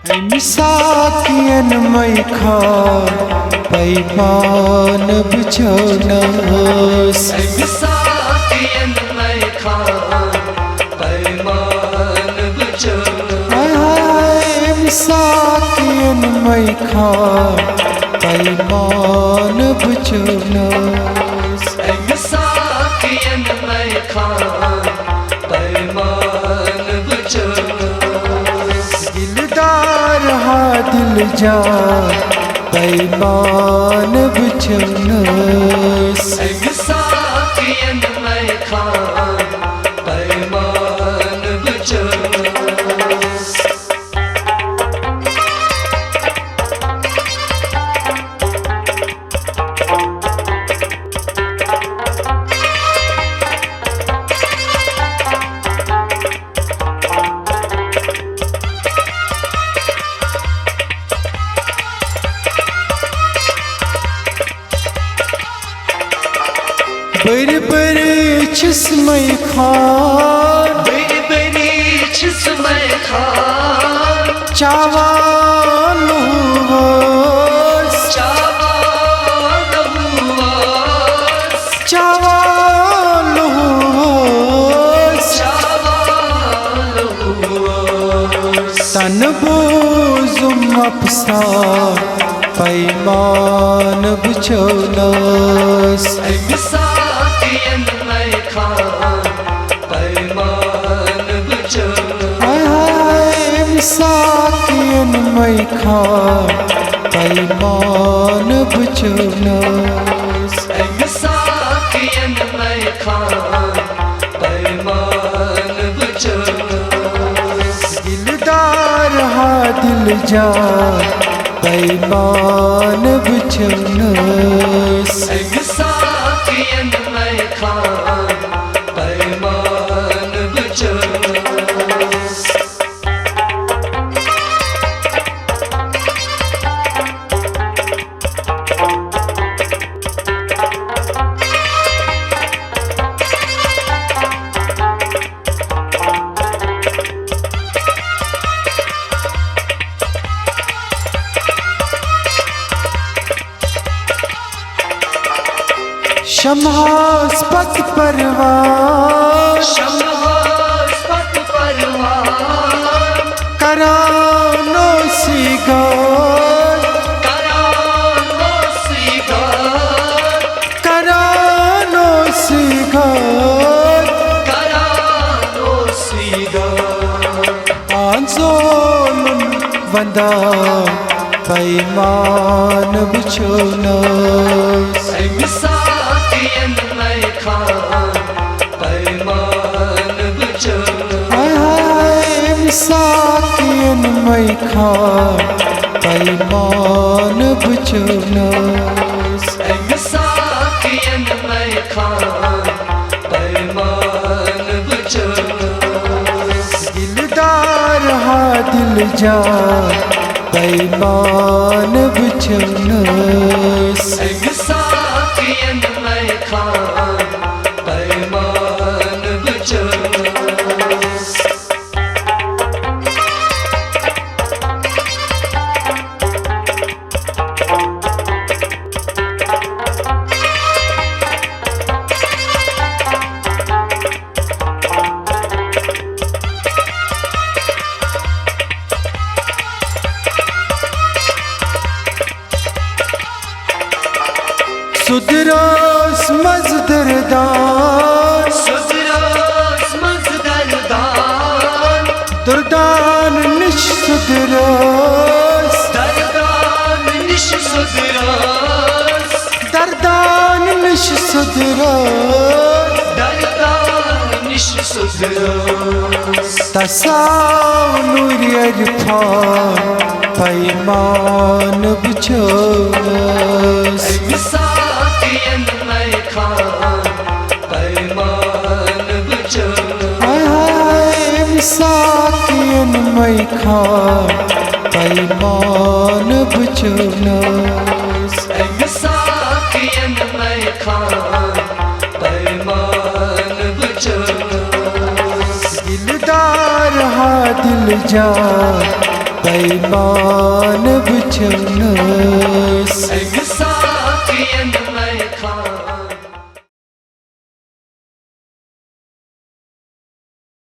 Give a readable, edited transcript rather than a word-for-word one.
मिसाकियन मई खा पैमान बिछोनस मिसाकियन मई खा पैमान बिछोनस मिसाकियन मई खा पैमान बिछोनस मिसाकियन मई खा पैमान बिछोनस दिलदार हा दिल जा पैमान बिछोनस मिसाकियन मई खा पैमान बिछोनस बड़ी बड़ी छिस्मई खान बड़ी बड़ी छिस्मई खान चावान हुवस चावान हुवस चावान हुवस चावान हुवस तन बोजुम अपसा पैमान बिछोनस मिसाकियन मई खा पैमान हाय मिसाकियन मई खा पैमान बिछोनस मिसाकियन मई खा पैमान बिछोनस दिलदार हा दिल जा पैमान बिछोनस मिसाकियन मई खा पैमान बिछोनस शम्हास्पत परवान शम्हास्पत परवान करानो सिगार करानो सिगार करानो सिगार करानो सिगार आंसोलन वंदा पैमान बिछोनस मिसाकियन मई खा पैमान बिछोनस हाय मिसाकियन मई खा पैमान बिछोनस मिसाकियन मई खा पैमान बिछोनस। दिलदार हा दिल जा पैमान बिछोनस मिसाकियन मई खा पैमान बिछोनस सुदरोस मजदरदान सुदरोस मजदरदान दुर्दान निश सुदरोस दरदान निश सुदरोस दर्दान निश सुदरोस दरदान निश सुदरोस तसावनुर इरफान पैमान बिछोनस मिसाकियन मई खा पैमान बिछोनस हाय मिसाकियन मई खा पैमान बिछोनस मिसाकियन मई खा पैमान बिछोनस दिलदार हा दिल जा पैमान बिछन